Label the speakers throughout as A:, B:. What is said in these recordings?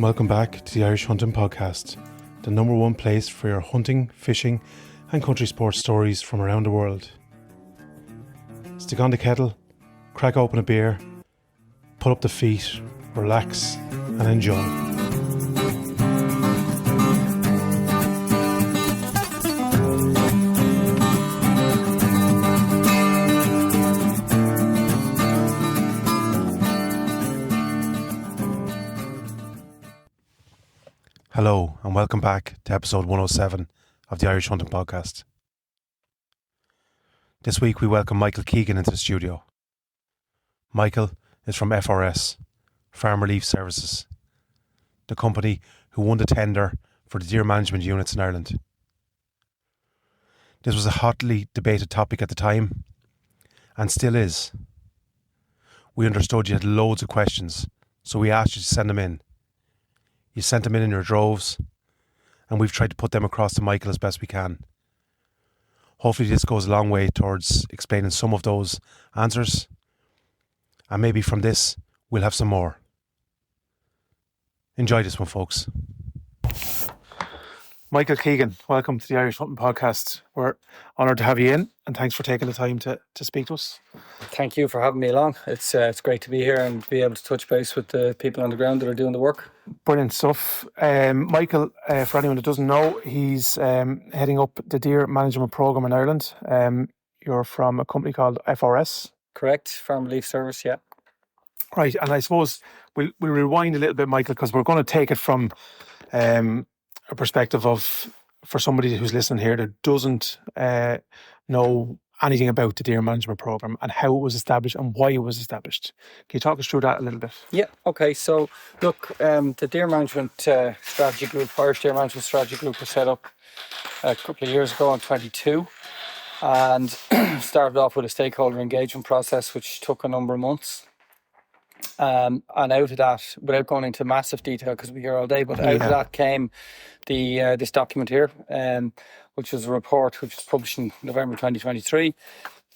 A: and welcome back to the Irish Hunting Podcast, the number one place for your hunting, fishing and country sports stories from around the world. Stick on the kettle, crack open a beer, pull up the feet, relax and enjoy. Hello and welcome back to episode 107 of the Irish Hunting Podcast. This week we welcome Michael Keegan into the studio. Michael is from FRS, Farm Relief Services, the company who won the tender for the deer management units in Ireland. This was a hotly debated topic at the time, and still is. We understood you had loads of questions, so we asked you to send them in. You sent them in your droves, and we've tried to put them across to Michael as best we can. Hopefully this goes a long way towards explaining some of those answers, and maybe from this we'll have some more. Enjoy this one, folks. Michael Keegan, welcome to the Irish Hunting Podcast. We're honoured to have you in, and thanks for taking the time to speak to us.
B: Thank you for having me along. It's great to be here and be able to touch base with the people on the ground that are doing the work.
A: Brilliant stuff. Michael, for anyone that doesn't know, he's heading up the deer management programme in Ireland. You're from a company called FRS.
B: Correct, Farm Relief Service, yeah.
A: Right, and I suppose we'll rewind a little bit, Michael, because we're going to take it from a perspective of, for somebody who's listening here that doesn't know anything about the deer management programme and how it was established and why it was established. Can you talk us through that a little bit?
B: Yeah, okay. So, look, the Deer Management Strategy Group, Irish Deer Management Strategy Group was set up a couple of years ago in 22 and started off with a stakeholder engagement process which took a number of months. And out of that, without going into massive detail because we're here all day, but out of that came this document here, which was a report which was published in November 2023.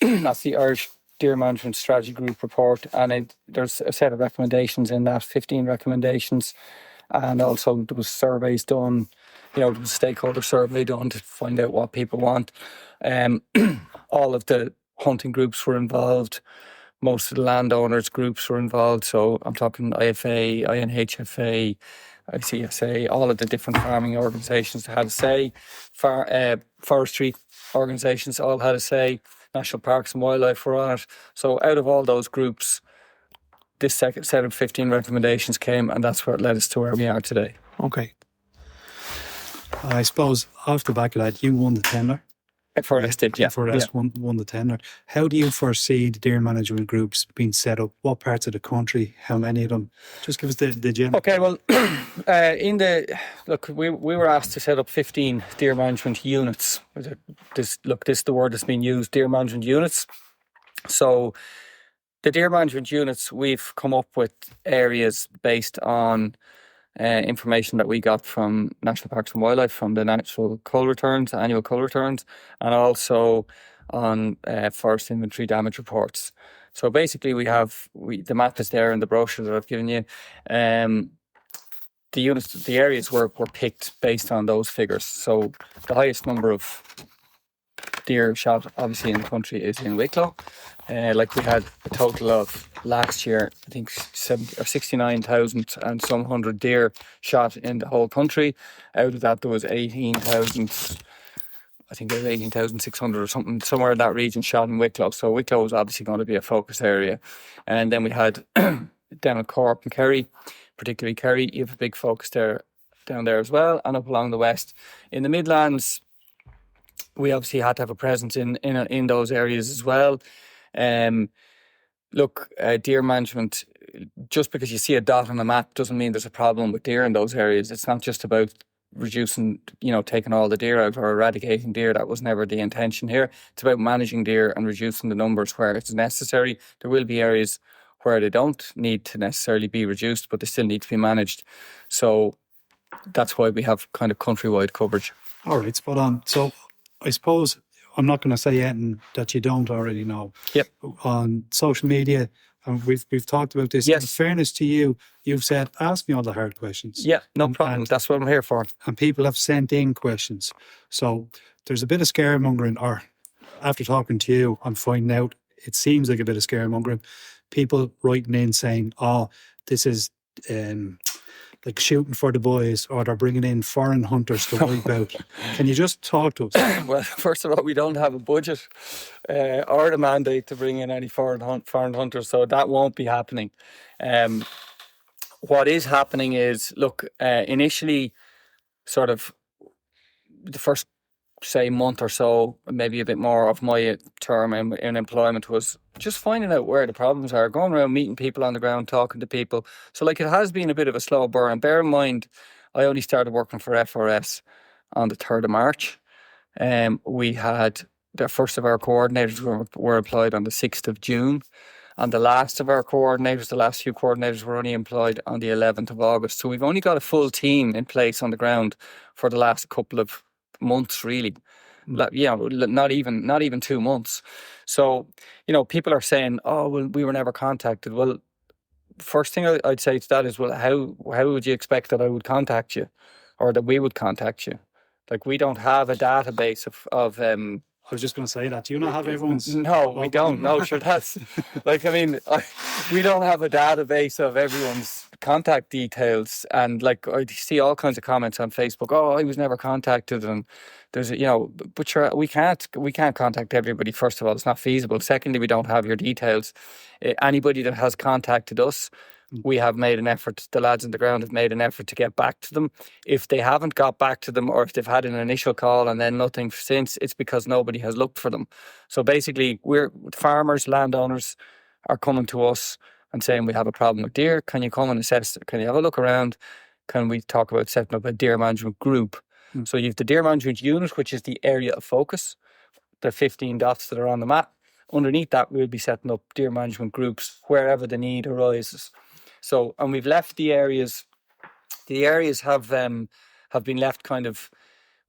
B: That's the Irish Deer Management Strategy Group report, and there's a set of recommendations in that, 15 recommendations, and also there was surveys done, there was a stakeholder survey done to find out what people want. All of the hunting groups were involved. Most of the landowners groups were involved, so I'm talking IFA, INHFA, ICSA, all of the different farming organisations that had a say. Forestry organisations all had a say. National Parks and Wildlife were on it. So out of all those groups, this second set of 15 recommendations came, and that's what led us to where we are today.
A: Okay.
C: I suppose off the back of that, you won the tender.
B: FRS did, yeah.
C: FRS won the tender. How do you foresee the deer management groups being set up? What parts of the country? How many of them? Just give us the general.
B: Okay, well, we were asked to set up 15 deer management units. This is the word that's been used, deer management units. So the deer management units, we've come up with areas based on information that we got from National Parks and Wildlife, from the natural cull returns, annual cull returns, and also on forest inventory damage reports. So basically the map is there in the brochure that I've given you. The areas were picked based on those figures. So the highest number of deer shot obviously in the country is in Wicklow. We had a total of last year, I think 69,000 and some 100 deer shot in the whole country. Out of that, there was 18,000, I think there was 18,600 or something, somewhere in that region shot in Wicklow. So Wicklow was obviously going to be a focus area. And then we had down at Cork and Kerry, particularly Kerry, you have a big focus there, down there as well, and up along the west. In the Midlands, we obviously had to have a presence in those areas as well. Deer management, just because you see a dot on a map doesn't mean there's a problem with deer in those areas. It's not just about reducing, taking all the deer out or eradicating deer. That was never the intention here. It's about managing deer and reducing the numbers where it's necessary. There will be areas where they don't need to necessarily be reduced, but they still need to be managed. So that's why we have kind of countrywide coverage.
C: All right, spot on. So I suppose I'm not going to say anything that you don't already know.
B: Yep.
C: On social media And we've talked about this.
B: Yes.
C: In fairness to you, you've said, ask me all the hard questions.
B: Yeah, no
C: And-
B: problem.
C: and-
B: That's what I'm here for.
C: And people have sent in questions. So there's a bit of scaremongering, or after talking to you, I'm finding out it seems like a bit of scaremongering. People writing in saying, oh, this is like shooting for the boys, or they're bringing in foreign hunters to wipe out. Can you just talk to us?
B: Well, first of all, we don't have a budget or the mandate to bring in any foreign hunters, so that won't be happening. What is happening is, look, initially, sort of the first, say, month or so, maybe a bit more of my term in employment was just finding out where the problems are, going around meeting people on the ground, talking to people. So, like, it has been a bit of a slow burn. Bear in mind, I only started working for FRS on the 3rd of March. We had the first of our coordinators were employed on the 6th of June. And the last of our coordinators, the last few coordinators were only employed on the 11th of August. So we've only got a full team in place on the ground for the last couple of months, really. Not even 2 months. So, people are saying, oh, well, we were never contacted. Well, first thing I'd say to that is, well, how would you expect that I would contact you, or that we would contact you? Like, we don't have a database of
C: I was just going to say that. Do you not have everyone's?
B: No, we don't. No, sure, that's we don't have a database of everyone's contact details. And like, I see all kinds of comments on Facebook. Oh, I was never contacted, and there's but sure, we can't contact everybody. First of all, it's not feasible. Secondly, we don't have your details. Anybody that has contacted us, we have made an effort, the lads on the ground have made an effort to get back to them. If they haven't got back to them, or if they've had an initial call and then nothing since, it's because nobody has looked for them. So basically, farmers, landowners are coming to us and saying, we have a problem with deer. Can you come and assess it? Can you have a look around? Can we talk about setting up a deer management group? So you have the deer management unit, which is the area of focus, the 15 dots that are on the map. Underneath that, we'll be setting up deer management groups wherever the need arises. So, and we've left the areas. The areas have been left kind of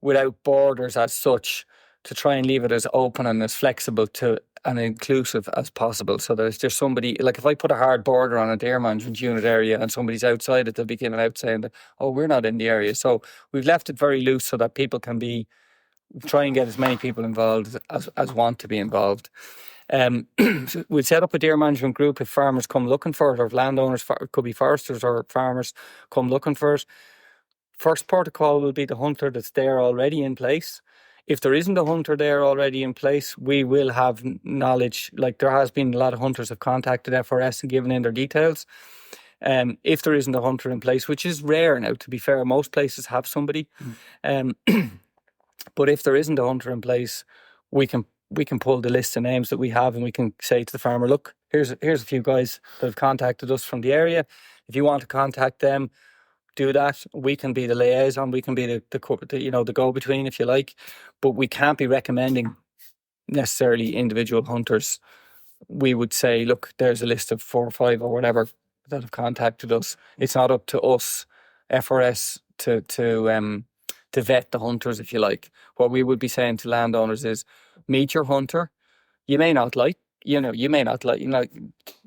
B: without borders as such, to try and leave it as open and as flexible to and inclusive as possible. So there's somebody, like, if I put a hard border on a deer management unit area and somebody's outside it, they'll be giving out saying that, oh, we're not in the area. So we've left it very loose so that people can try and get as many people involved as want to be involved. So we'll set up a deer management group if farmers come looking for it, or if landowners, it could be foresters or farmers, come looking for it. First protocol will be the hunter that's there already in place. If there isn't a hunter there already in place, we will have knowledge. Like, there has been a lot of hunters have contacted FRS and given in their details. If there isn't a hunter in place, which is rare now, to be fair, most places have somebody. But if there isn't a hunter in place, we can pull the list of names that we have, and we can say to the farmer, look, here's a few guys that have contacted us from the area. If you want to contact them, do that. We can be the liaison. We can be the go-between, if you like. But we can't be recommending necessarily individual hunters. We would say, look, there's a list of 4 or 5 or whatever that have contacted us. It's not up to us, FRS, to vet the hunters, if you like. What we would be saying to landowners is, meet your hunter. You may not like,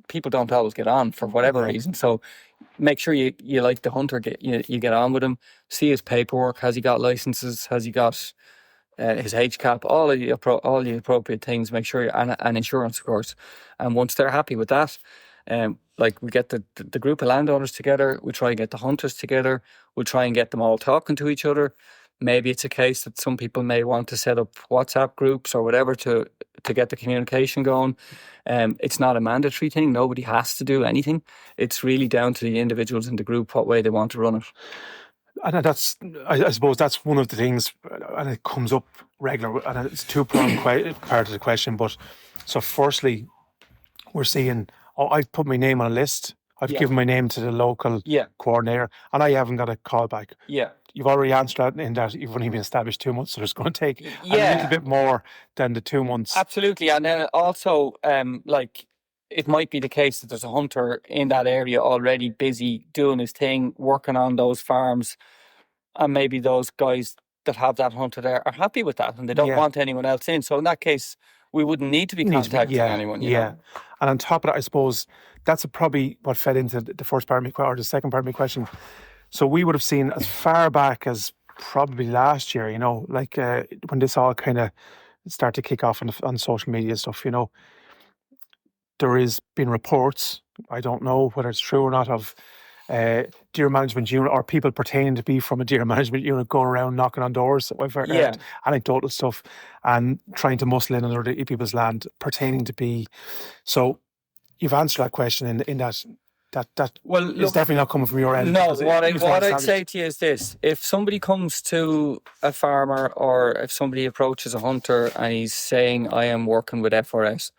B: people don't always get on for whatever reason. So make sure you like the hunter, you get on with him, see his paperwork. Has he got licenses? Has he got his HCAP? All the appropriate things. Make sure, and insurance, of course. And once they're happy with that, we get the group of landowners together, we try and get the hunters together, we'll try and get them all talking to each other. Maybe it's a case that some people may want to set up WhatsApp groups or whatever to get the communication going. It's not a mandatory thing. Nobody has to do anything. It's really down to the individuals in the group what way they want to run it.
A: And that's, I suppose that's one of the things, and it comes up regular, and it's a two-pronged part of the question. But so firstly, we're seeing, I've put my name on a list. I've given my name to the local coordinator, and I haven't got a call back.
B: Yeah.
A: You've already answered that in that you've only been established 2 months, so it's going to take a little bit more than the 2 months.
B: Absolutely. And then also, it might be the case that there's a hunter in that area already busy doing his thing, working on those farms, and maybe those guys that have that hunter there are happy with that and they don't want anyone else in. So in that case, we wouldn't need to be
A: Needs to be-
B: contacting
A: yeah,
B: anyone. You
A: yeah.
B: know?
A: And on top of that, I suppose that's probably what fed into the first part of my or the second part of my question. So we would have seen as far back as probably last year, you know, like when this all kind of started to kick off on social media and stuff, you know, there has been reports, I don't know whether it's true or not, of deer management unit or people pretending to be from a deer management unit going around knocking on doors. I've heard
B: Yeah.
A: anecdotal stuff and trying to muscle in on other people's land, pretending to be. So you've answered that question in that
B: Well,
A: is
B: look,
A: definitely not coming from your end.
B: no,
A: because
B: what
A: you just want
B: I'd
A: to
B: say
A: establish-
B: to you is this: if somebody comes to a farmer, or if somebody approaches a hunter and he's saying, "I am working with FRS,"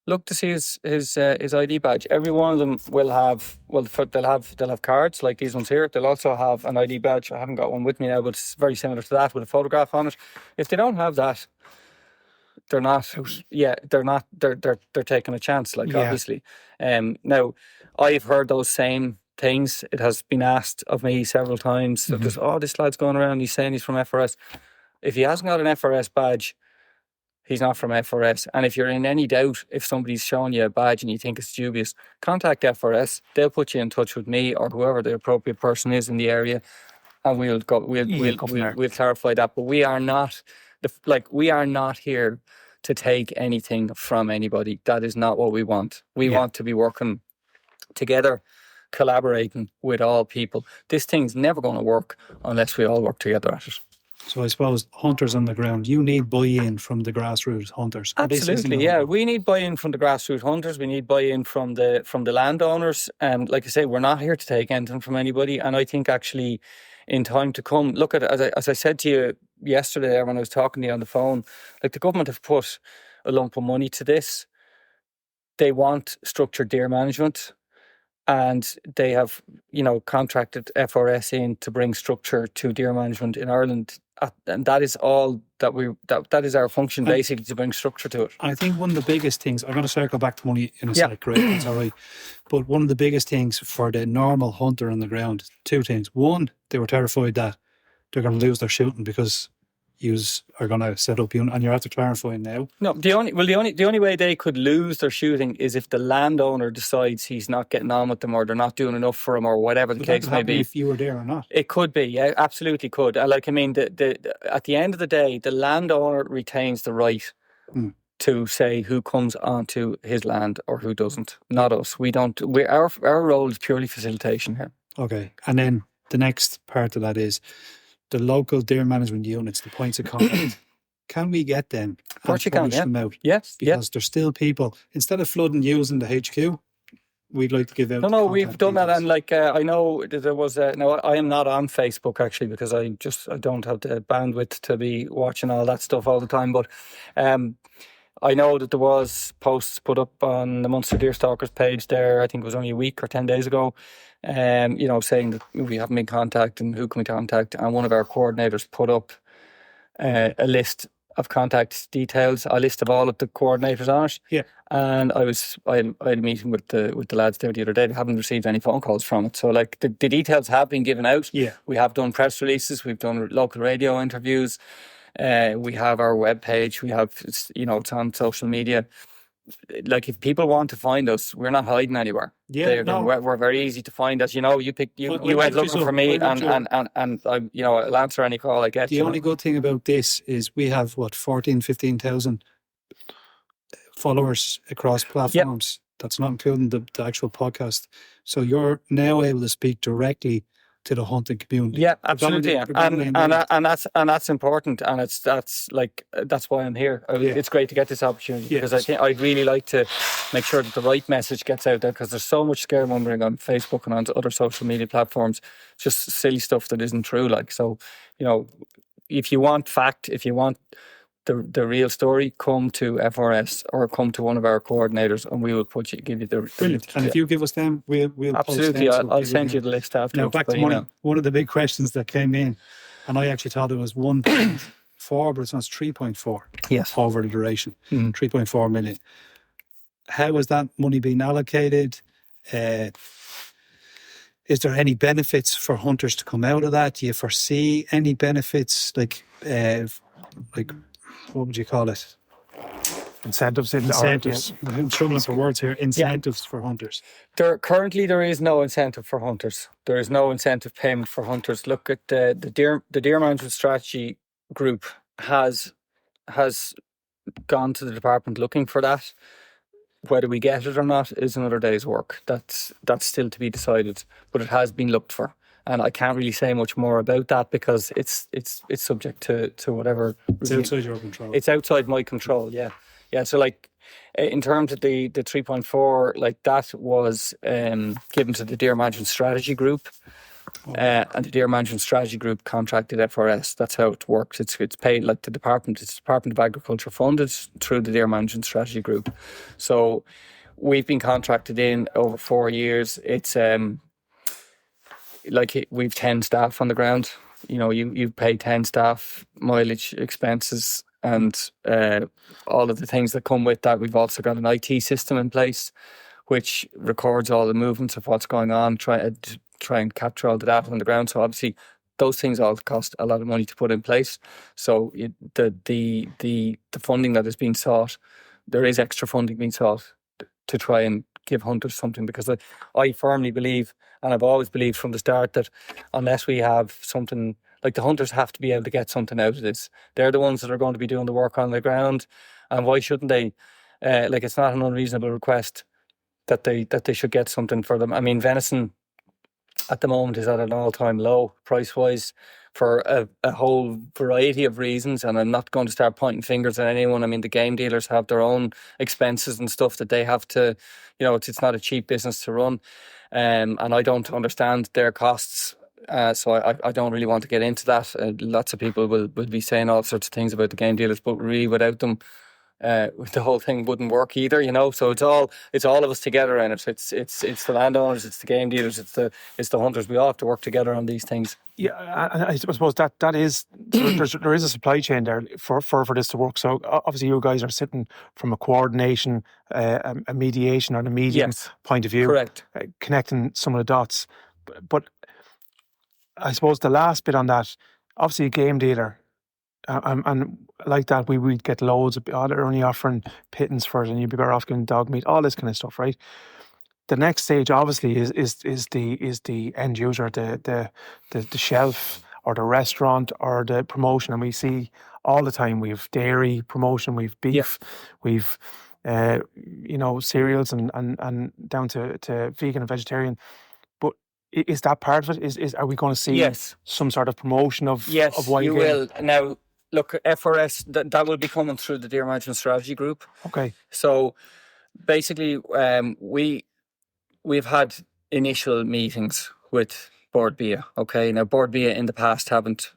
B: look to see his ID badge. Every one of them will have they'll have cards like these ones here. They'll also have an ID badge. I haven't got one with me now, but it's very similar to that with a photograph on it. If they don't have that, they're not. Yeah, they're not. They're taking a chance. Like,
A: Yeah.
B: obviously. Now, I've heard those same things. It has been asked of me several times. So just, this lad's going around. He's saying he's from FRS. If he hasn't got an FRS badge, he's not from FRS. And if you're in any doubt, if somebody's showing you a badge and you think it's dubious, contact FRS. They'll put you in touch with me or whoever the appropriate person is in the area, and we'll go.
A: Yeah, go from there.
B: We'll clarify that. But we are not we are not here to take anything from anybody. That is not what we want. We
A: Yeah.
B: want to be working together, collaborating with all people. This thing's never going to work unless we all work together at it.
C: So I suppose hunters on the ground, you need buy-in from the grassroots hunters. Or this isn't
B: Absolutely,
C: gonna
B: yeah.
C: work.
B: We need buy-in from the grassroots hunters. We need buy-in from the landowners. Like I say, we're not here to take anything from anybody. And I think actually, in time to come, look at as I said to you yesterday when I was talking to you on the phone, like the government have put a lump of money to this. They want structured deer management, and they have, contracted FRS in to bring structure to deer management in Ireland. And that is all that is our function, basically, to bring structure to it.
C: I think one of the biggest things, I'm going to circle back to money in a
B: Yeah.
C: sec, great, that's all right. But one of the biggest things for the normal hunter on the ground, two things. One, they were terrified that they're going to lose their shooting because yous are going to set up unit, and you're after clarifying now.
B: No, the only way they could lose their shooting is if the landowner decides he's not getting on with them, or they're not doing enough for him, or whatever the
C: But that
B: case
C: could
B: may
C: happen
B: be.
C: if you were there or not.
B: It could be, yeah, absolutely could. At the end of the day, the landowner retains the right to say who comes onto his land or who doesn't. Not us. We don't. Our role is purely facilitation here.
C: Okay. And then the next part of that is the local deer management units, the points of contact. Can we get them
B: Of course
C: and
B: you can,
C: publish
B: yeah.
C: them out?
B: Yes, yes.
C: Because there's still people, instead of flooding using the HQ, we'd like to give out.
B: No,
C: the
B: we've
C: contact
B: done that,
C: details.
B: and I know that there was. No, I am not on Facebook actually, because I don't have the bandwidth to be watching all that stuff all the time. But I know that there was posts put up on the Munster Deerstalkers page there. I think it was only a week or 10 days ago. Saying that we haven't been contacted and who can we contact. And one of our coordinators put up a list of contact details, a list of all of the coordinators on it.
C: Yeah.
B: And I had a meeting with the lads there the other day. They haven't received any phone calls from it. So like the details have been given out.
C: Yeah.
B: We have done press releases. We've done local radio interviews. We have our webpage. We have, it's on social media. Like, if people want to find us, we're not hiding anywhere.
C: Yeah, no.
B: We're very easy to find. As you know, you
C: Well,
B: went
C: look
B: looking
C: you
B: for
C: up.
B: me,
C: I looked
B: and I'll answer any call I get.
C: The only good thing about this is we have 15,000 followers across platforms. That's not including the actual podcast. So you're now able to speak directly to the hunting community.
B: Yeah, absolutely,
C: Predominantly
B: and that's important, and that's why I'm here.
C: Yeah.
B: It's great to get this opportunity,
C: Yeah.
B: because I think I'd really like to make sure that the right message gets out there, because there's so much scaremongering on Facebook and on other social media platforms, just silly stuff that isn't true. Like, so, if you want fact, if you want the real story, come to FRS or come to one of our coordinators, and we will give you the
C: brilliant. And if you give us them, we'll
B: absolutely,
C: post them, so
B: I'll
C: people
B: send
C: can-
B: you the list after.
C: Now back to money. One of the big questions that came in, and I actually thought it was 1.4, but it's not 3.4
B: Yes.
C: over the duration. 3.4 million. How is that money being allocated? Is there any benefits for hunters to come out of that? Do you foresee any benefits, like what would you call it?
A: incentives in
C: Incentives. I'm struggling for words here. Incentives for hunters.
B: Currently there is no incentive for hunters. There is no incentive payment for hunters. Look at the deer management strategy group has gone to the department looking for that. Whether we get it or not is another day's work. That's still to be decided, but it has been looked for. And I can't really say much more about that because it's subject to whatever.
C: It's outside your control.
B: It's outside my control. Yeah. So like in terms of the 3.4, like that was given to the Deer Management Strategy Group. And the Deer Management Strategy Group contracted FRS. That's how it works. It's paid like the department. It's Department of Agriculture funded through the Deer Management Strategy Group. So we've been contracted in over 4 years. It's like we've 10 staff on the ground. You know, you pay 10 staff, mileage, expenses, and all of the things that come with that. We've also got an IT system in place which records all the movements of what's going on, try and capture all the data on the ground. So obviously those things all cost a lot of money to put in place. So the funding that is being sought, there is extra funding being sought to try and give hunters something, because I firmly believe, and I've always believed from the start, that unless we have something, like the hunters have to be able to get something out of this. They're the ones that are going to be doing the work on the ground, and why shouldn't they? Like, it's not an unreasonable request that they should get something for them. I mean, venison at the moment is at an all-time low price-wise for a whole variety of reasons, and I'm not going to start pointing fingers at anyone. I mean, the game dealers have their own expenses and stuff that they have to, you know, it's not a cheap business to run, and I don't understand their costs. So I don't really want to get into that. Lots of people will be saying all sorts of things about the game dealers, but really without them, the whole thing wouldn't work either, you know. So it's all of us together in it. It's the landowners, it's the game dealers, it's the hunters. We all have to work together on these things.
A: Yeah, I suppose that is there is a supply chain there for this to work. So obviously you guys are sitting from a coordination, a mediation, or a medium point of view,
B: correct,
A: connecting some of the dots. But I suppose the last bit on that, obviously a game dealer. And like that, we'd get loads of, they're only offering pittance for it, and you'd be better off getting dog meat, all this kind of stuff, right? The next stage, obviously, is the end user, the shelf, or the restaurant, or the promotion, and we see all the time we've dairy promotion, we've beef, we've cereals, and down to vegan and vegetarian. But is that part of it? Are we going to see some sort of promotion of wild
B: you
A: game?
B: will now. Look, FRS, that will be coming through the Deer Management Strategy Group.
A: Okay.
B: So basically, we've had initial meetings with Board Bia. Okay, now Board Bia in the past haven't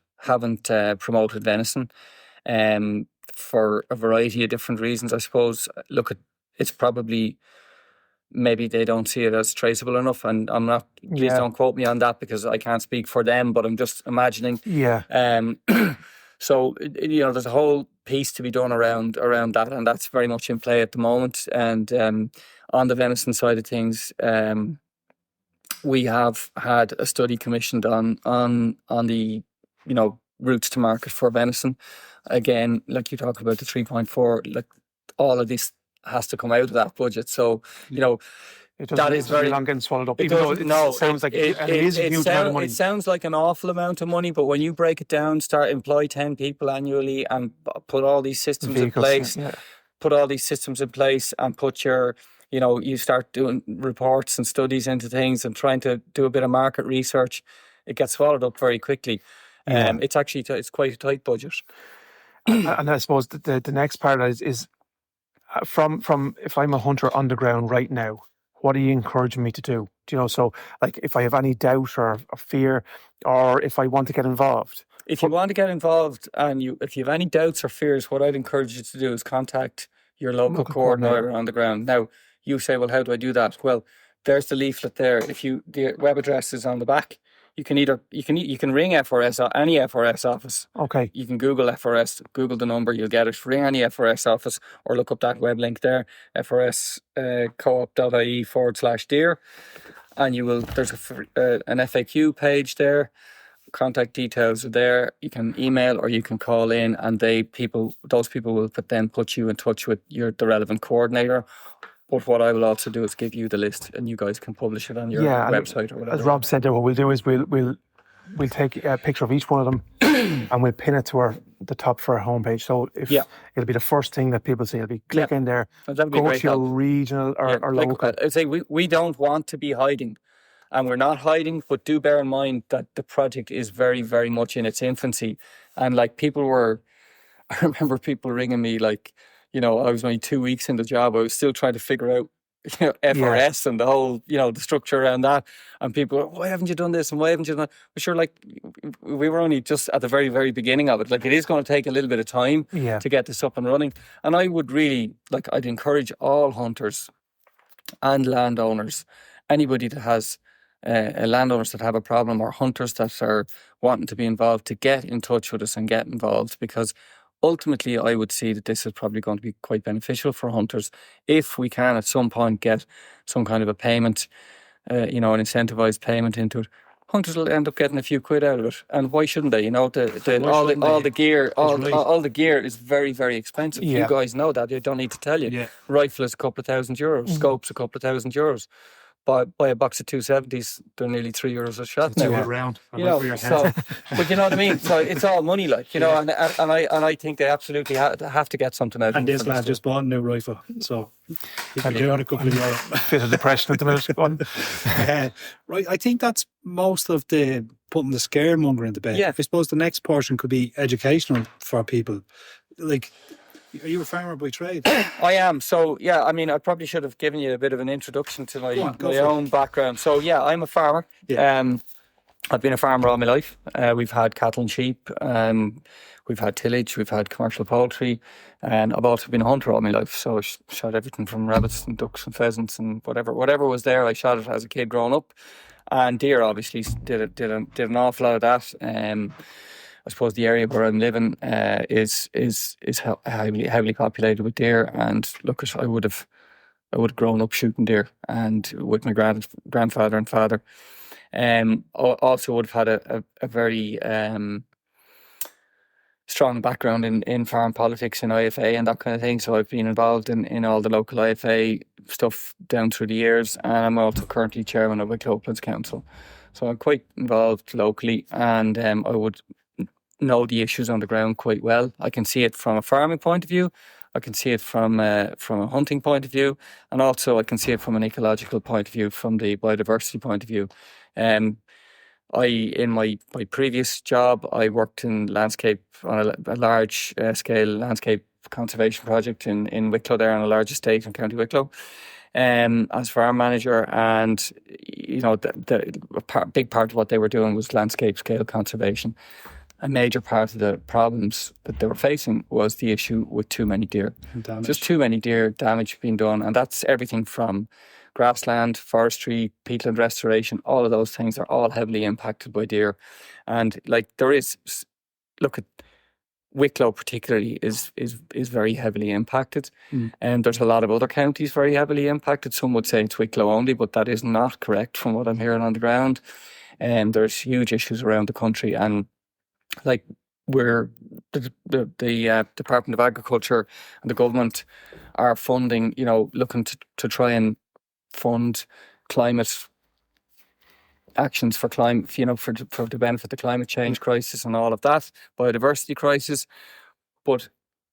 B: promoted venison, for a variety of different reasons. I suppose. Look, it's probably, maybe they don't see it as traceable enough, and I'm not. Please don't quote me on that, because I can't speak for them. But I'm just imagining.
A: Yeah.
B: So, you know, there's a whole piece to be done around that, and that's very much in play at the moment. And on the venison side of things, we have had a study commissioned on the, you know, routes to market for venison. Again, like you talk about the 3.4, like all of this has to come out of that budget. So, you know,
A: that is very long getting swallowed up. Even though it sounds like it is a huge amount of money.
B: It sounds like an awful amount of money, but when you break it down, employ 10 people annually and put all these systems in place, and put your, you know, you start doing reports and studies into things and trying to do a bit of market research, it gets swallowed up very quickly. It's quite a tight budget.
A: And I suppose the next part is from if I'm a hunter on the ground right now, what are you encouraging me to do? Do you know, so like if I have any doubt or fear, or if I want to get involved?
B: If you want to get involved and if you have any doubts or fears, what I'd encourage you to do is contact your local coordinator on the ground. Now, you say, well, how do I do that? Well, there's the leaflet there. The web address is on the back. You can ring FRS, any FRS office.
A: Okay.
B: You can Google FRS, Google the number, you'll get it. Ring any FRS office, or look up that web link there, frscoop.ie/deer, and you will. There's an FAQ page there. contact details are there. You can email or you can call in, and those people will then put you in touch with the relevant coordinator. But what I will also do is give you the list, and you guys can publish it on your website or whatever.
A: As Rob said there, what we'll do is we'll take a picture of each one of them and we'll pin it to the top for our homepage. So it'll be the first thing that people see. It'll be click in there,
B: that'd be
A: go
B: great
A: to your
B: help.
A: regional or local.
B: I'd say we don't want to be hiding, and we're not hiding, but do bear in mind that the project is very, very much in its infancy. And like I remember people ringing me like, I was only 2 weeks in the job. I was still trying to figure out FRS and the whole, the structure around that. And people were, why haven't you done this? And why haven't you done that? But sure, like, we were only just at the very, very beginning of it. Like, it is going to take a little bit of time to get this up and running. And I would really, I'd encourage all hunters and landowners, anybody that has landowners that have a problem or hunters that are wanting to be involved, to get in touch with us and get involved, because ultimately, I would see that this is probably going to be quite beneficial for hunters if we can at some point get some kind of a payment, an incentivised payment into it. Hunters will end up getting a few quid out of it, and why shouldn't they? All the gear is very, very expensive. You guys know that. I don't need to tell you.
C: Yeah.
B: Rifle is a couple of €1,000. Scopes a couple of €1,000. Buy a box of 270s, they're nearly €3 a shot now.
C: Round.
B: But you know what I mean. So it's all money, and I think they absolutely have to get something out of it.
C: And this lad just bought a new rifle, so he can do it a couple of years.
A: Bit of depression at the minute.
C: Right, I think that's most of the putting the scaremonger into bed.
B: Yeah.
C: I suppose the next portion could be educational for people. Like, are you a farmer by trade?
B: I am. So, I probably should have given you a bit of an introduction to my own background. So, I'm a farmer.
C: Yeah.
B: I've been a farmer all my life. We've had cattle and sheep. We've had tillage. We've had commercial poultry. And I've also been a hunter all my life. So I shot everything from rabbits and ducks and pheasants and whatever was there. I shot it as a kid growing up. And deer, obviously, did an awful lot of that. I suppose the area where I'm living is heavily populated with deer, and I would have grown up shooting deer, and with my grandfather and father. Also would have had a very strong background in farm politics and IFA and that kind of thing. So I've been involved in all the local IFA stuff down through the years, and I'm also currently chairman of Wicklow Uplands Council. So I'm quite involved locally, and I would know the issues on the ground quite well. I can see it from a farming point of view. I can see it from a hunting point of view, and also I can see it from an ecological point of view, from the biodiversity point of view. In my previous job, I worked in landscape on a large scale landscape conservation project in Wicklow, there on a large estate in County Wicklow, as farm manager. And the big part of what they were doing was landscape scale conservation. A major part of the problems that they were facing was the issue with too many deer. Just too many deer, damage being done. And that's everything from grassland, forestry, peatland restoration. All of those things are all heavily impacted by deer. And at Wicklow particularly is very heavily impacted. And there's a lot of other counties very heavily impacted. Some would say it's Wicklow only, but that is not correct from what I'm hearing on the ground. And there's huge issues around the country, and where the Department of Agriculture and the government are funding, looking to try and fund climate actions for climate, for to benefit the climate change crisis and all of that, biodiversity crisis. But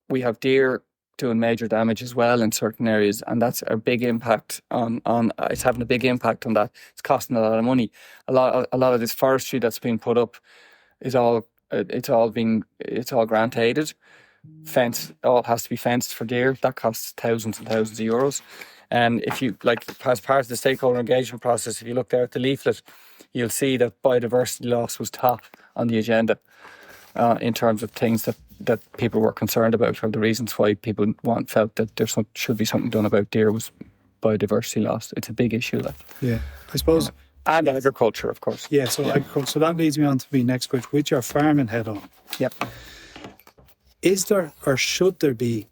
B: we have deer doing major damage as well in certain areas, and that's a big impact on it's having a big impact on that. It's costing a lot of money. A lot of this forestry that's been put up is all grant aided. Fence, all has to be fenced for deer. That costs thousands and thousands of euros. And if you, as part of the stakeholder engagement process, if you look there at the leaflet, you'll see that biodiversity loss was top on the agenda in terms of things that people were concerned about, or the reasons why people felt that there should be something done about deer was biodiversity loss. It's a big issue.
C: Yeah, I suppose.
B: And agriculture, of course.
C: Yeah, so agriculture. So that leads me on to my next question, which are farming head on.
B: Yep.
C: Is there or should there be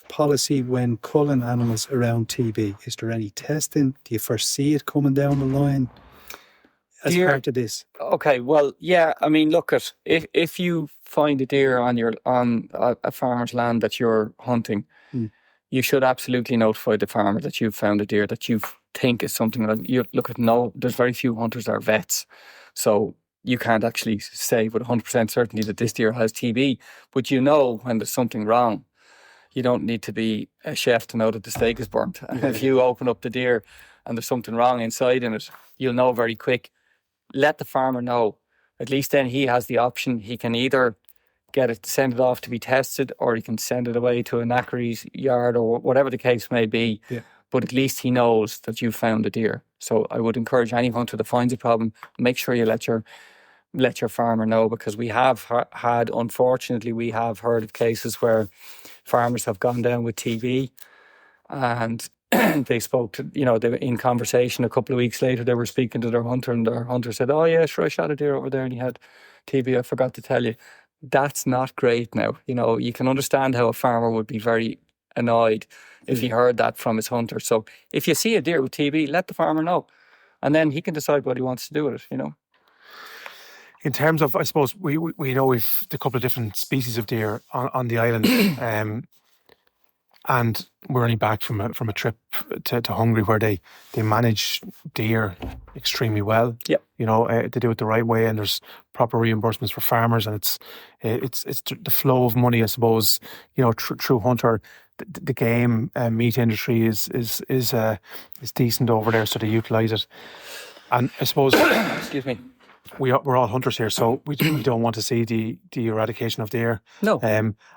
C: policy when culling animals around TB? Is there any testing? Do you foresee it coming down the line? as
B: Deer-
C: part of this?
B: Okay, well, yeah. I mean, look at if you find a deer on a farmer's land that you're hunting,
C: Mm.
B: you should absolutely notify the farmer that you've found a deer that you think is something that you look at. No, there's very few hunters that are vets, so you can't actually say with 100% certainty that this deer has TB, but you know when there's something wrong. You don't need to be a chef to know that the steak is burnt. And if you open up the deer and there's something wrong inside in it, you'll know very quick. Let the farmer know. At least then he has the option. He can either send it off to be tested, or he can send it away to a knackery's yard or whatever the case may be.
C: Yeah.
B: But at least he knows that you found a deer. So I would encourage any hunter that finds a problem, make sure you let your farmer know, because we have unfortunately, we have heard of cases where farmers have gone down with TB, and they spoke to, they were in conversation a couple of weeks later, they were speaking to their hunter, and their hunter said, "Oh yeah, sure, I shot a deer over there and he had TB, I forgot to tell you." That's not great now. You can understand how a farmer would be very annoyed if he heard that from his hunter. So if you see a deer with TB, let the farmer know, and then he can decide what he wants to do with it,
A: In terms of, I suppose, we know we've a couple of different species of deer on the island, and we're only back from a trip to Hungary where they manage deer extremely well.
B: Yep.
A: They do it the right way, and there's proper reimbursements for farmers, and it's the flow of money, I suppose. Through hunter, the game meat industry is decent over there, so they utilise it. And I suppose,
B: excuse me,
A: we're all hunters here, so we don't want to see the eradication of deer.
B: No.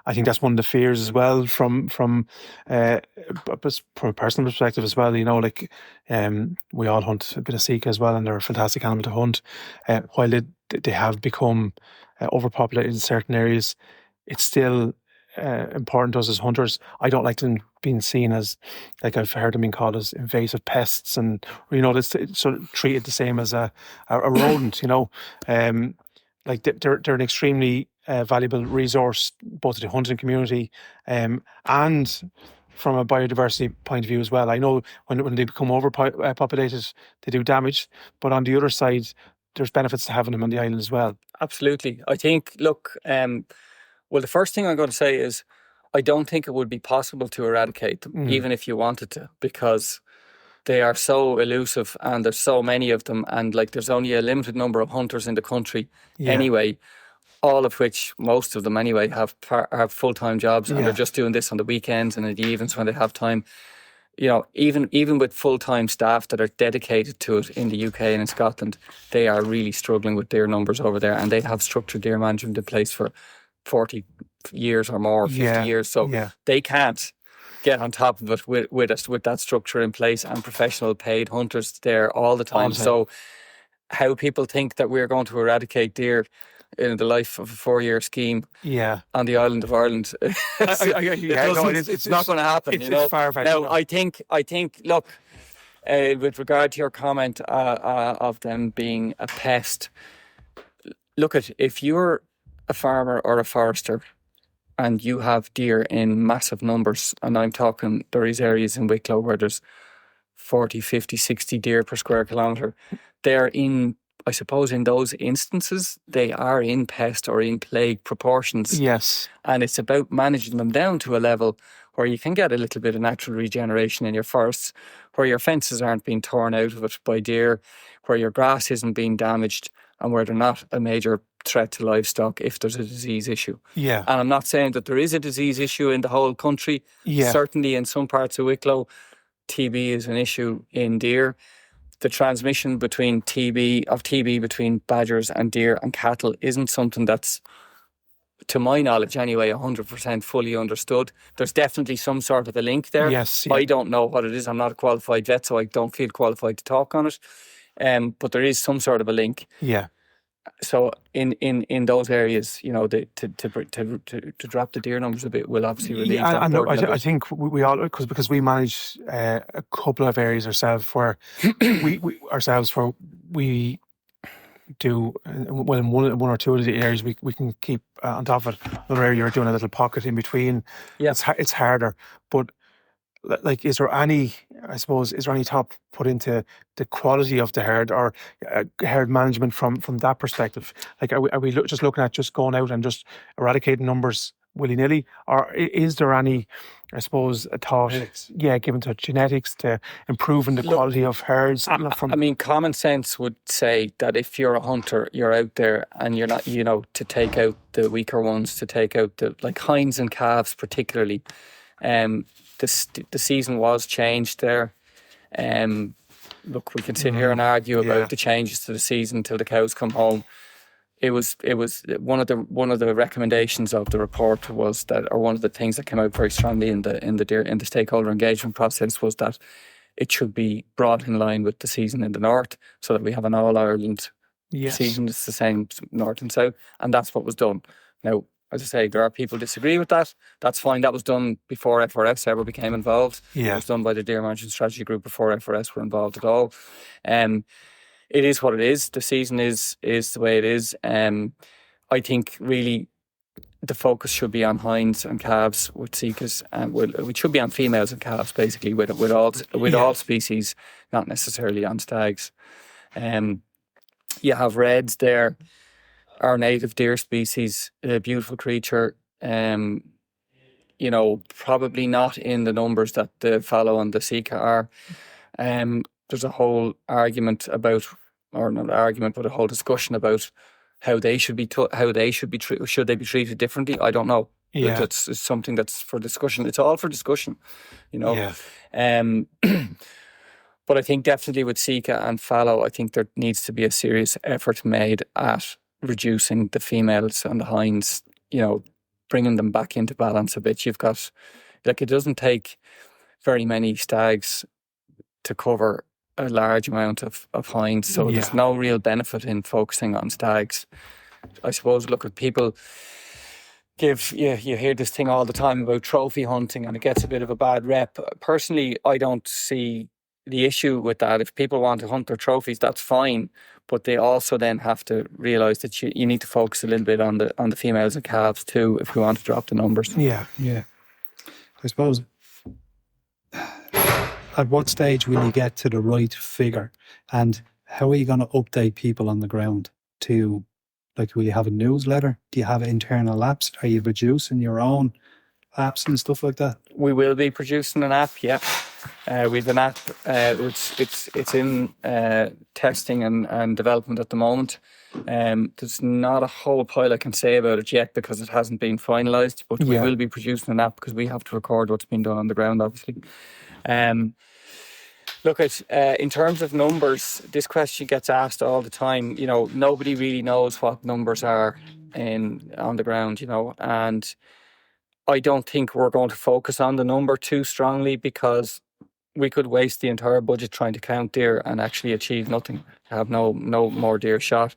A: I think that's one of the fears as well from a personal perspective as well. We all hunt a bit of sika as well, and they're a fantastic animal to hunt. While they have become overpopulated in certain areas, it's still important to us as hunters. I don't like them being seen as, like I've heard them being called, as invasive pests, and it's sort of treated the same as a rodent. Like they're an extremely valuable resource both to the hunting community and from a biodiversity point of view as well. I know when they become overpopulated, they do damage, but on the other side, there's benefits to having them on the island as well.
B: Absolutely. I think, look, well, the first thing I'm going to say is I don't think it would be possible to eradicate them, even if you wanted to, because they are so elusive and there's so many of them, and there's only a limited number of hunters in the country anyway, all of which, most of them anyway, have full-time jobs, and they're just doing this on the weekends and in the evenings when they have time. Even with full-time staff that are dedicated to it in the UK and in Scotland, they are really struggling with deer numbers over there, and they have structured deer management in place for 40 years or more, 50 years. So they can't get on top of it with that structure in place and professional paid hunters there all the time. So how people think that we're going to eradicate deer in the life of a 4-year scheme on the island of Ireland, it's not going to happen.
A: It's far-fetched.
B: Now, I think, look, with regard to your comment of them being a pest, look at, if you're a farmer or a forester and you have deer in massive numbers, and I'm talking, there is areas in Wicklow where there's 40, 50, 60 deer per square kilometre, they're in, I suppose in those instances, they are in pest or in plague proportions.
A: Yes.
B: And it's about managing them down to a level where you can get a little bit of natural regeneration in your forests, where your fences aren't being torn out of it by deer, where your grass isn't being damaged, and where they're not a major threat to livestock if there's a disease issue.
A: Yeah.
B: And I'm not saying that there is a disease issue in the whole country.
A: Yeah.
B: Certainly in some parts of Wicklow, TB is an issue in deer. The transmission between TB between badgers and deer and cattle isn't something that's, to my knowledge anyway, 100% fully understood. There's definitely some sort of a link there.
A: Yes.
B: I don't know what it is. I'm not a qualified vet, so I don't feel qualified to talk on it. But there is some sort of a link.
A: Yeah.
B: So in those areas, to drop the deer numbers a bit will obviously relieve that.
A: And I think we all, because we manage a couple of areas ourselves where we do well in one or two of the areas we can keep on top of it. Another area you're doing a little pocket in between.
B: Yeah.
A: It's harder, but like, is there any thought put into the quality of the herd, or herd management from that perspective? Like, are we just looking at just going out and just eradicating numbers willy nilly, or is there any, I suppose, a thought,
C: Genetics.
A: given to genetics to improving the
B: Look,
A: quality of herds?
B: I mean, common sense would say that if you're a hunter, you're out there and you're not, to take out the weaker ones, to take out the, like, hinds and calves particularly. The season was changed there. Look, we can sit here and argue about the changes to the season till the cows come home. It was one of the recommendations of the report was that, or one of the things that came out very strongly in the stakeholder engagement process, was that it should be brought in line with the season in the north, so that we have an all Ireland season. It's the same north and south, and that's what was done. Now, as I say, there are people who disagree with that. That's fine. That was done before FRS ever became involved. It was done by the Deer Management Strategy Group before FRS were involved at all. It is what it is. The season is the way it is. I think really the focus should be on hinds and calves with Seekers, and it should be on females and calves, basically, with all species, not necessarily on stags. You have reds there, our native deer species, a beautiful creature. Probably not in the numbers that the fallow and the Sika are. There's a whole argument about, or not argument, but a whole discussion about how they should be treated. Should they be treated differently? I don't know. It's something that's for discussion. It's all for discussion, But I think definitely with Sika and fallow, I think there needs to be a serious effort made at reducing the females and the hinds, bringing them back into balance a bit. You've got, like, it doesn't take very many stags to cover a large amount of hinds, so there's no real benefit in focusing on stags. I suppose, look, at people you hear this thing all the time about trophy hunting, and it gets a bit of a bad rep. Personally, I don't see the issue with that. If people want to hunt their trophies, that's fine, but they also then have to realise that you need to focus a little bit on the females and calves too, if we want to drop the numbers.
C: I suppose, at what stage will you get to the right figure, and how are you going to update people on the ground? To, like, will you have a newsletter? Do you have internal apps? Are you producing your own apps and stuff like that?
B: We will be producing an app. We've an app. It's in testing and development at the moment. There's not a whole pile I can say about it yet because it hasn't been finalised, but we will be producing an app because we have to record what's been done on the ground, obviously. Look, in terms of numbers, this question gets asked all the time. Nobody really knows what numbers are on the ground, and I don't think we're going to focus on the number too strongly, because we could waste the entire budget trying to count deer and actually achieve nothing, have no more deer shot.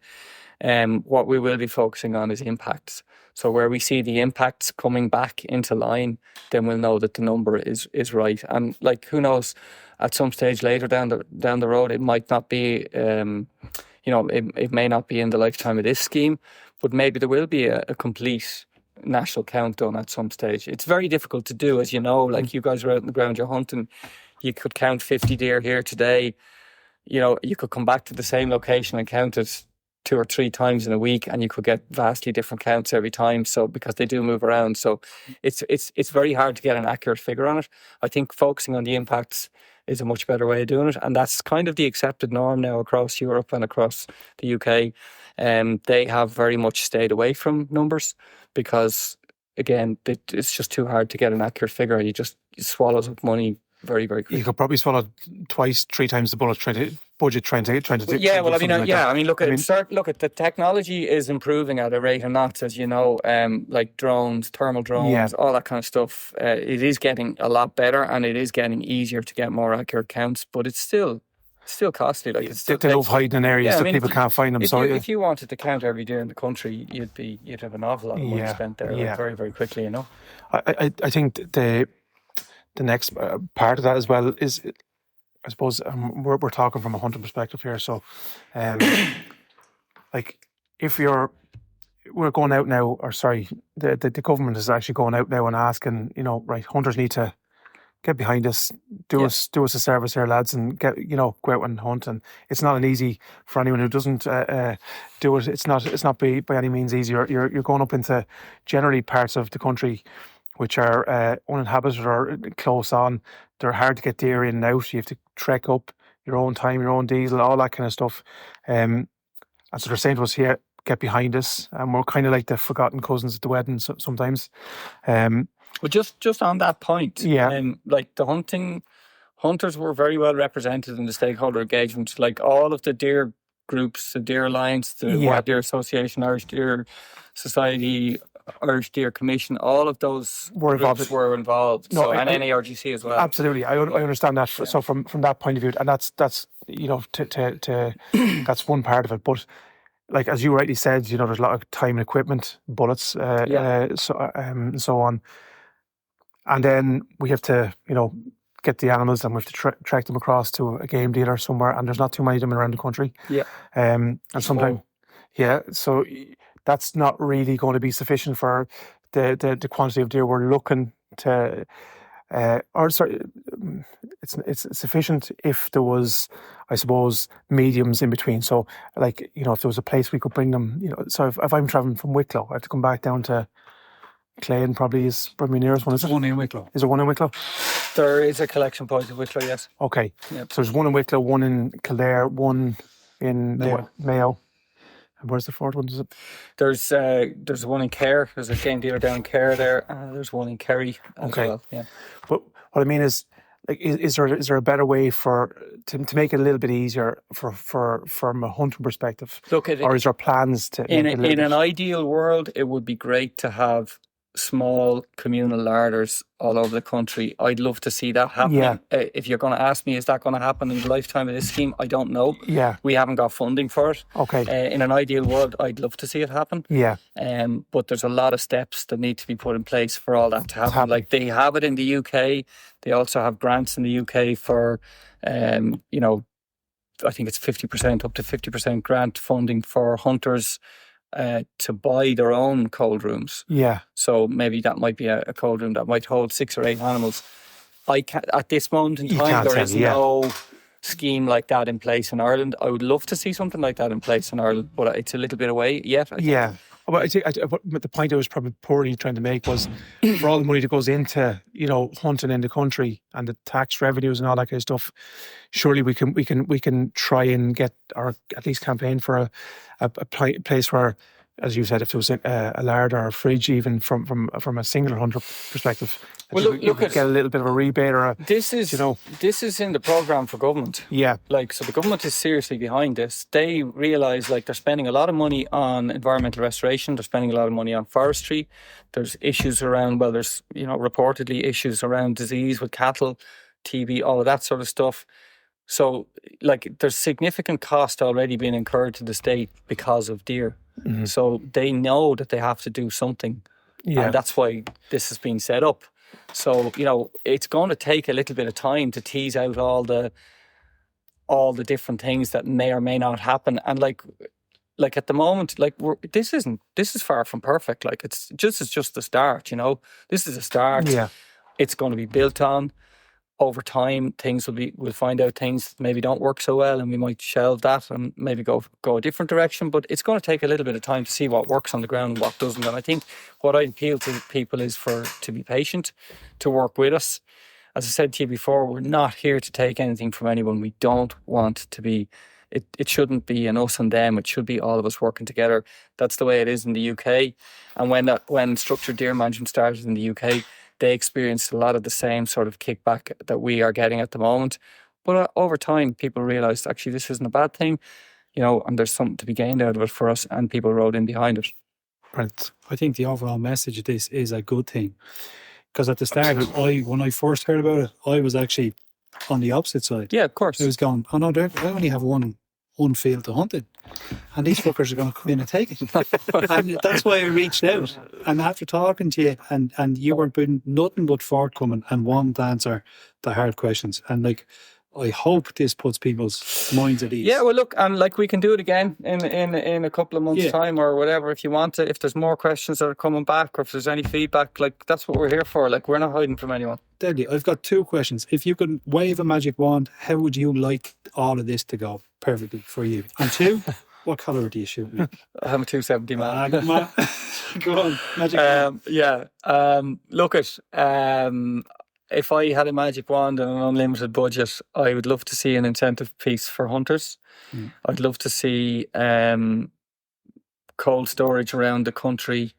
B: What we will be focusing on is impacts. So where we see the impacts coming back into line, then we'll know that the number is right. And, like, who knows, at some stage later down the road, it might not be, it may not be in the lifetime of this scheme, but maybe there will be a complete national count done at some stage. It's very difficult to do, as you know. Like, you guys are out in the ground, you're hunting. You could count 50 deer here today. You could come back to the same location and count it 2 or 3 times in a week, and you could get vastly different counts every time. So, because they do move around, so it's very hard to get an accurate figure on it. I think focusing on the impacts is a much better way of doing it, and that's kind of the accepted norm now across Europe and across the UK. They have very much stayed away from numbers because, again, it's just too hard to get an accurate figure. It swallows up money very, very quickly.
A: You could probably swallow 2, 3 times the budget trying to do.
B: Yeah, well, I mean, look at the technology is improving at a rate of knots, as you know. Like drones, thermal drones, all that kind of stuff. It is getting a lot better, and it is getting easier to get more accurate counts. But it's still costly. Like,
A: they love hiding in areas that people can't find them.
B: If you wanted to count every deer in the country, you'd have an awful lot of money spent there, like, very, very quickly.
A: I think the next part of that as well is, I suppose, we're talking from a hunting perspective here. So, like, if we're going out now, or sorry, the government is actually going out now and asking, right, hunters need to get behind us, do us a service here, lads, and go out and hunt. And it's not an easy for anyone who doesn't do it. It's not by any means easy. You're going up into generally parts of the country which are uninhabited or close on. They're hard to get deer in and out. You have to trek up your own time, your own diesel, all that kind of stuff. And so they're saying to us here, get behind us, and we're kind of like the forgotten cousins at the wedding sometimes.
B: Well, just on that point, like the hunters were very well represented in the stakeholder engagement. Like all of the deer groups, the Deer Alliance, the Wild Deer Association, Irish Deer Society, Irish Deer Commission, all of those were involved.
A: No,
B: and NARGC as well.
A: Absolutely, I understand that. So from that point of view, and that's that's one part of it. But like as you rightly said, there's a lot of time and equipment, bullets, and so on. And then we have to, get the animals, and we have to track them across to a game dealer somewhere. And there's not too many of them around the country. Yeah. And sometimes, so that's not really going to be sufficient for the quantity of deer we're looking to. It's sufficient if there was, I suppose, mediums in between. So, like, if there was a place we could bring them, So if I'm traveling from Wicklow, I have to come back down to Clane. Probably is probably nearest one. Is it
C: one in Wicklow?
A: Is there one in Wicklow?
B: There is a collection point in Wicklow. Yes.
A: Okay.
B: Yep.
A: So there's one in Wicklow, one in Kildare, one in Mayo. And where's the fourth one? Is it?
B: There's one in Kerr. There's a game dealer down in Kerr there. There's one in Kerry as well. Yeah. But
A: what I mean is, like, is there a better way to make it a little bit easier from a hunting perspective? Or is there plans to?
B: In an ideal world, it would be great to have small communal larders all over the country. I'd love to see that happen. Yeah. If you're going to ask me, is that going to happen in the lifetime of this scheme? I don't know.
A: Yeah.
B: We haven't got funding for it.
A: Okay.
B: In an ideal world, I'd love to see it happen.
A: Yeah.
B: But there's a lot of steps that need to be put in place for all that to happen. Like they have it in the UK. They also have grants in the UK for, I think it's 50%, up to 50% grant funding for hunters to buy their own cold rooms.
A: Yeah.
B: So maybe that might be a cold room that might hold 6 or 8 animals. At this moment in time, there is no scheme like that in place in Ireland. I would love to see something like that in place in Ireland, but it's a little bit away yet.
A: Yeah. Well, but the point I was probably poorly trying to make was, for all the money that goes into hunting in the country and the tax revenues and all that kind of stuff, surely we can try and get, or at least campaign for a place where, as you said, if there was a lard or a fridge, even from a single hunter perspective,
B: well,
A: you could get a little bit of a rebate or
B: this is in the programme for government.
A: Yeah.
B: So the government is seriously behind this. They realise they're spending a lot of money on environmental restoration. They're spending a lot of money on forestry. There's issues around, there's reportedly issues around disease with cattle, TB, all of that sort of stuff. So there's significant cost already being incurred to the state because of deer. Mm-hmm. So they know that they have to do something. Yeah. And that's why this has been set up. So, it's going to take a little bit of time to tease out all the different things that may or may not happen. And like at the moment, this is far from perfect. It's just the start, This is a start.
A: Yeah.
B: It's going to be built on. Over time, we'll find out things that maybe don't work so well, and we might shelve that and maybe go a different direction. But it's going to take a little bit of time to see what works on the ground and what doesn't. And I think what I appeal to people is to be patient, to work with us. As I said to you before, we're not here to take anything from anyone. We don't want to be. It shouldn't be an us and them. It should be all of us working together. That's the way it is in the UK. And when structured deer management started in the UK, they experienced a lot of the same sort of kickback that we are getting at the moment. But over time, people realised actually this isn't a bad thing, and there's something to be gained out of it for us, and people rode in behind it.
A: Right.
C: I think the overall message of this is a good thing. Because at the start, when I first heard about it, I was actually on the opposite side.
B: Yeah, of course.
C: I was going, oh no, I only have one field to hunt in. And these fuckers are going to come in and take it. And that's why I reached out. And after talking to you, and you were being nothing but forthcoming and wanting to answer the hard questions. And I hope this puts people's minds at ease.
B: Yeah, well, look, and like we can do it again in a couple of months' time or whatever if you want to. If there's more questions that are coming back, or if there's any feedback, like that's what we're here for. Like we're not hiding from anyone.
C: Deadly. I've got 2 questions. If you could wave a magic wand, how would you like all of this to go perfectly for you? And 2, what colour do you shoot me?
B: I'm a 270 man.
C: Go on, magic wand.
B: Look if I had a magic wand and an unlimited budget, I would love to see an incentive piece for hunters. I'd love to see cold storage around the country,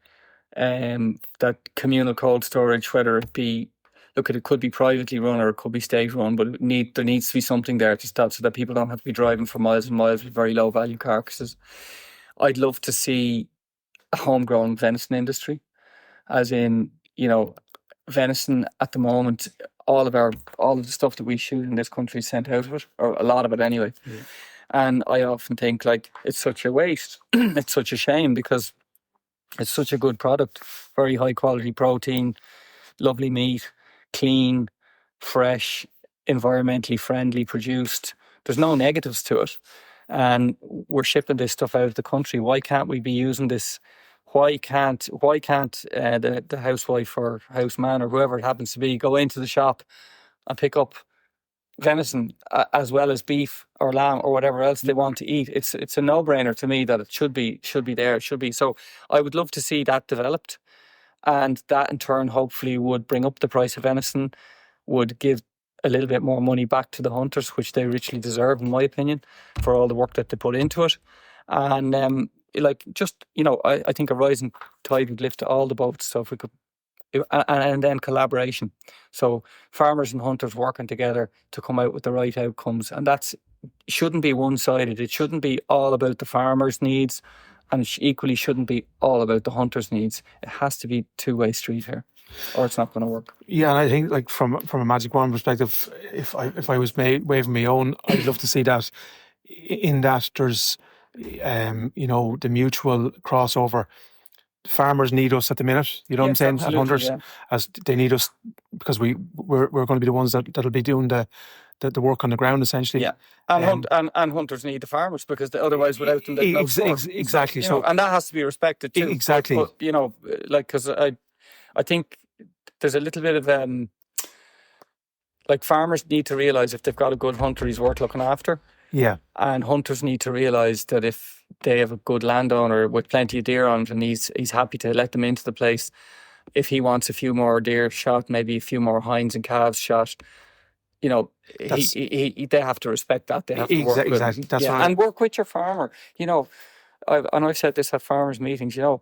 B: that communal cold storage, whether it be, it could be privately run or it could be state run, but there needs to be something there to start so that people don't have to be driving for miles and miles with very low value carcasses. I'd love to see a homegrown venison industry, as in, venison at the moment, all of the stuff that we shoot in this country is sent out of it, or a lot of it anyway. Yeah. And I often think it's such a waste. It's such a shame because it's such a good product, very high quality protein, lovely meat, clean, fresh, environmentally friendly produced. There's no negatives to it. And we're shipping this stuff out of the country. Why can't we be using this? Why can't the housewife or houseman or whoever it happens to be go into the shop and pick up venison as well as beef or lamb or whatever else they want to eat? It's a no-brainer to me that it should be there. It should be. So I would love to see that developed, and that in turn hopefully would bring up the price of venison, would give a little bit more money back to the hunters, which they richly deserve, in my opinion, for all the work that they put into it. And I think a rising tide would lift all the boats. So if we could, and then collaboration. So farmers and hunters working together to come out with the right outcomes. And shouldn't be one-sided. It shouldn't be all about the farmers' needs, and it equally shouldn't be all about the hunters' needs. It has to be a two-way street here, or it's not going to work.
D: Yeah, and I think from a magic wand perspective, if I was waving my own, I'd love to see that in that there's the mutual crossover. Farmers need us at the minute, what I'm saying, and hunters, as they need us, because we're going to be the ones that'll be doing the work on the ground, essentially.
B: Yeah, and hunters need the farmers, because otherwise without them there's no sport.
D: Exactly. So
B: and that has to be respected too.
D: Exactly.
B: But because I think there's a little bit of farmers need to realise if they've got a good hunter, he's worth looking after.
D: Yeah.
B: And hunters need to realise that if they have a good landowner with plenty of deer on it, and he's happy to let them into the place, if he wants a few more deer shot, maybe a few more hinds and calves shot, they have to respect that. They have to work with
D: exactly. That's right.
B: And work with your farmer. I've said this at farmers meetings. You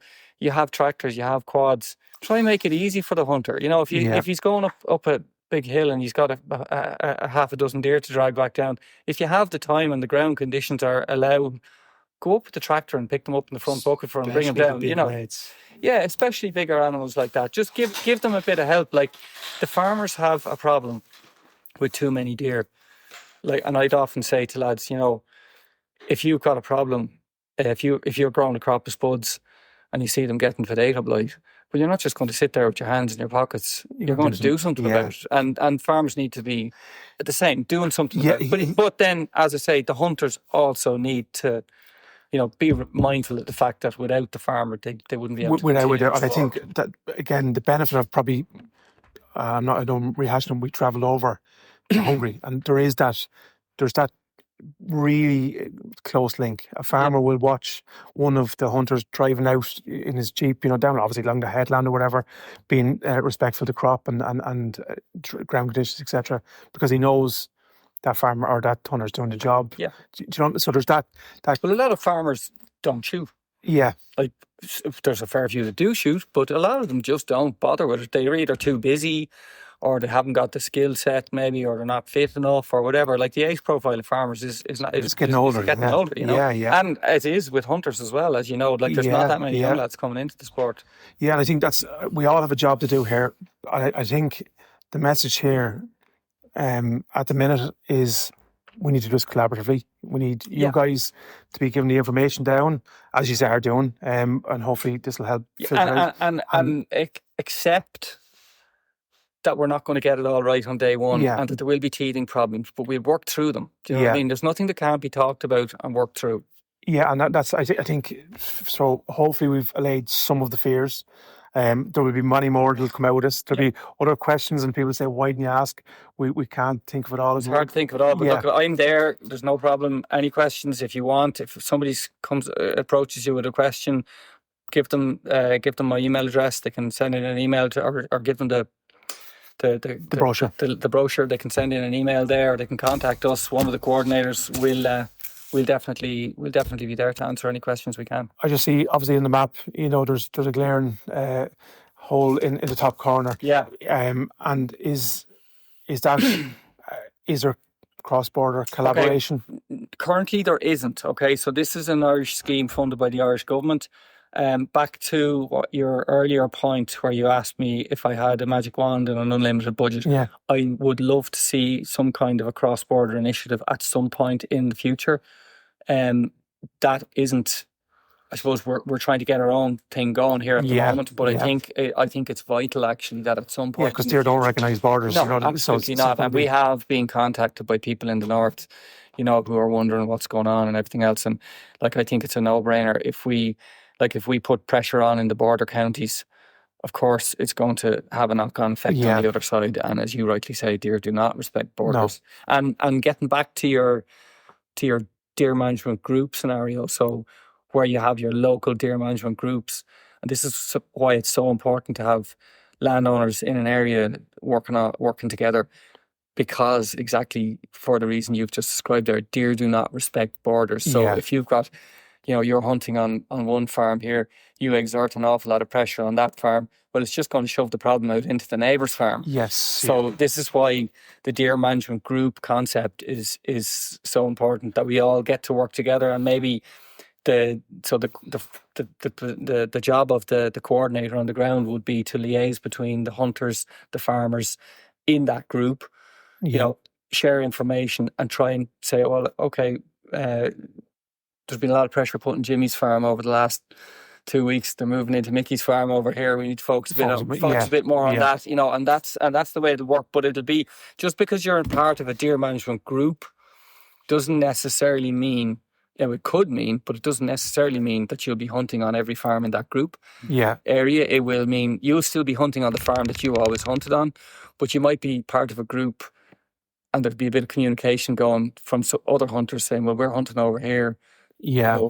B: have tractors, you have quads. Try and make it easy for the hunter. If he's going up a big hill and he's got a half a dozen deer to drag back down, if you have the time and the ground conditions are allowed, go up with the tractor and pick them up in the front bucket for him, bring them down. Yeah, especially bigger animals like that. Just give them a bit of help. Like the farmers have a problem with too many deer. And I'd often say to lads, if you've got a problem, if you're growing a crop of spuds and you see them getting potato blight, but you're not just going to sit there with your hands in your pockets. You're going to do something about it. And farmers need to be the same, doing something about it. But then, as I say, the hunters also need to, be mindful of the fact that without the farmer, they wouldn't be able to.
D: And I think that, again, the benefit of probably, I don't rehash them, we travelled over to Hungary, and there's that really close link. A farmer will watch one of the hunters driving out in his jeep, down obviously along the headland or whatever, being respectful to crop and ground conditions, etc., because he knows that farmer or that hunter's doing the job.
B: Yeah.
D: Do you know? So there's that.
B: Well, a lot of farmers don't shoot.
D: Yeah.
B: There's a fair few that do shoot, but a lot of them just don't bother with it. They're either too busy, or they haven't got the skill set, maybe, or they're not fit enough, or whatever. Like the age profile of farmers is
D: getting older.
B: Yeah. And it is with hunters as well, as you know. Like there's not that many young lads coming into the sport.
D: Yeah, and I think we all have a job to do here. I think the message here, at the minute, is we need to do this collaboratively. We need you guys to be giving the information down, as you are doing, and hopefully this will help filter out.
B: And accept that we're not going to get it all right on day one,
D: Yeah.
B: and that there will be teething problems, but we'll work through them. Do you know what I
D: Yeah.
B: mean? There's nothing that can't be talked about and worked through.
D: Yeah, and that's I think so. Hopefully, we've allayed some of the fears. There will be many more that'll come out of this. There'll be other questions, and people say, "Why didn't you ask?" We can't think of it all.
B: It's hard to think of it all, but
D: Yeah.
B: look, I'm there. There's no problem. Any questions if you want. If somebody approaches you with a question, give them my email address. They can send in an email to, or give them the
D: brochure.
B: The brochure. They can send in an email there. Or they can contact us. One of the coordinators will definitely be there to answer any questions we can.
D: I just see, obviously, in the map, there's a glaring hole in the top corner.
B: Yeah.
D: And is that is there cross-border collaboration?
B: Okay. Currently, there isn't. Okay, so this is an Irish scheme funded by the Irish government. Back to what your earlier point, where you asked me if I had a magic wand and an unlimited budget.
D: Yeah.
B: I would love to see some kind of a cross-border initiative at some point in the future. That isn't. I suppose we're trying to get our own thing going here at the moment, but I think it's vital actually that at some point.
D: Yeah, because they don't recognise borders.
B: No, absolutely not. And we have been contacted by people in the north, who are wondering what's going on and everything else. And I think it's a no-brainer if we put pressure on in the border counties. Of course, it's going to have a knock-on effect on the other side. And as you rightly say, deer do not respect borders. No. And getting back to your deer management group scenario, so where you have your local deer management groups, and this is why it's so important to have landowners in an area working together, because exactly for the reason you've just described there, deer do not respect borders. So if you've got, you're hunting on one farm here, you exert an awful lot of pressure on that farm, well, it's just going to shove the problem out into the neighbour's farm.
D: Yes.
B: So this is why the deer management group concept is so important, that we all get to work together. And maybe the job of the coordinator on the ground would be to liaise between the hunters, the farmers in that group, share information and try and say, well, okay, there's been a lot of pressure put on Jimmy's farm over the last 2 weeks. They're moving into Mickey's farm over here. We need to focus a bit more on that, and that's the way it'll work. But it'll be, just because you're in part of a deer management group doesn't necessarily mean, it could mean, but it doesn't necessarily mean that you'll be hunting on every farm in that group area. It will mean you'll still be hunting on the farm that you always hunted on, but you might be part of a group and there'd be a bit of communication going from other hunters saying, well, we're hunting over here.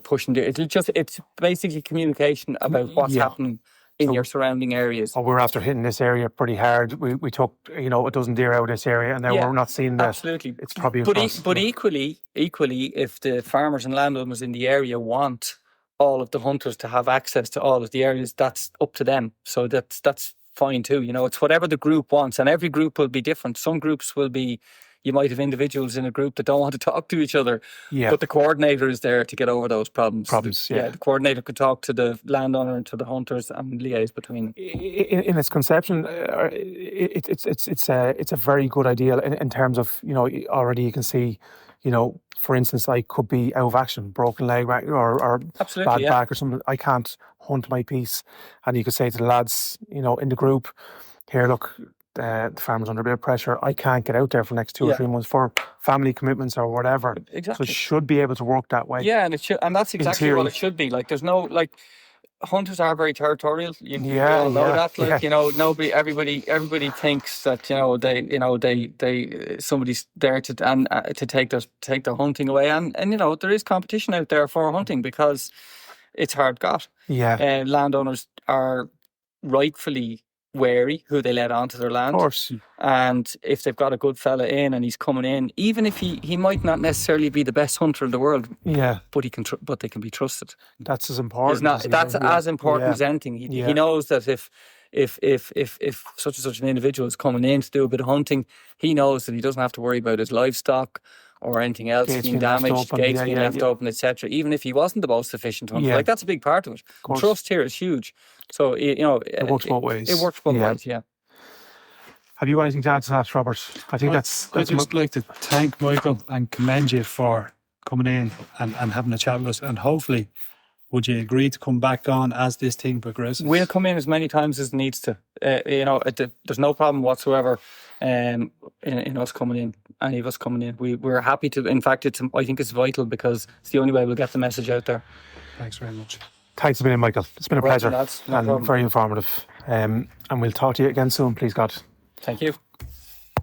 B: Pushing deer. It's basically communication about what's happening in your surrounding areas.
D: Oh, we're after hitting this area pretty hard. We took, a dozen deer out of this area, and now we're not seeing that.
B: Absolutely.
D: It's probably
B: but equally, if the farmers and landowners in the area want all of the hunters to have access to all of the areas, that's up to them. So that's fine too. It's whatever the group wants, and every group will be different. Some groups will be. You might have individuals in a group that don't want to talk to each other, but the coordinator is there to get over those problems. The coordinator could talk to the landowner and to the hunters and liaise between.
D: In its conception, it's a very good idea in terms of, already you can see, for instance, I could be out of action, broken leg or bad back or something. I can't hunt my piece, and you could say to the lads, in the group, here, look. The farmer's under a bit of pressure. I can't get out there for the next 2 or 3 months for family commitments or whatever.
B: Exactly.
D: So it should be able to work that way.
B: Yeah, and it should, and that's exactly what it should be. There's no hunters are very territorial. You all know that. Nobody, everybody thinks that they somebody's there to take their hunting away, and there is competition out there for hunting because it's hard got.
D: Yeah,
B: landowners are rightfully wary who they let onto their land.
D: Of course.
B: And if they've got a good fella in and he's coming in, even if he might not necessarily be the best hunter in the world, but but they can be trusted.
D: That's as important.
B: That's as important as anything. He knows that if such and such an individual is coming in to do a bit of hunting, he knows that he doesn't have to worry about his livestock or anything else being damaged, gates being left open, etc. Even if he wasn't the most efficient hunter, that's a big part of it. Trust here is huge. So it
D: works both ways.
B: It works both ways. Yeah.
D: Have you anything to add to that, Robert? I think that's.
C: I'd just like to thank Michael and commend you for coming in and having a chat with us, and hopefully Would you agree to come back on as this thing progresses?
B: We'll come in as many times as it needs to. There's no problem whatsoever in us coming in, any of us coming in. We're happy to. In fact, I think it's vital because it's the only way we'll get the message out there.
C: Thanks very much.
D: Thanks a million, Michael. It's been a
B: Right,
D: pleasure
B: lads, no
D: and
B: problem.
D: very informative. And we'll talk to you again soon, please God.
B: Thank you.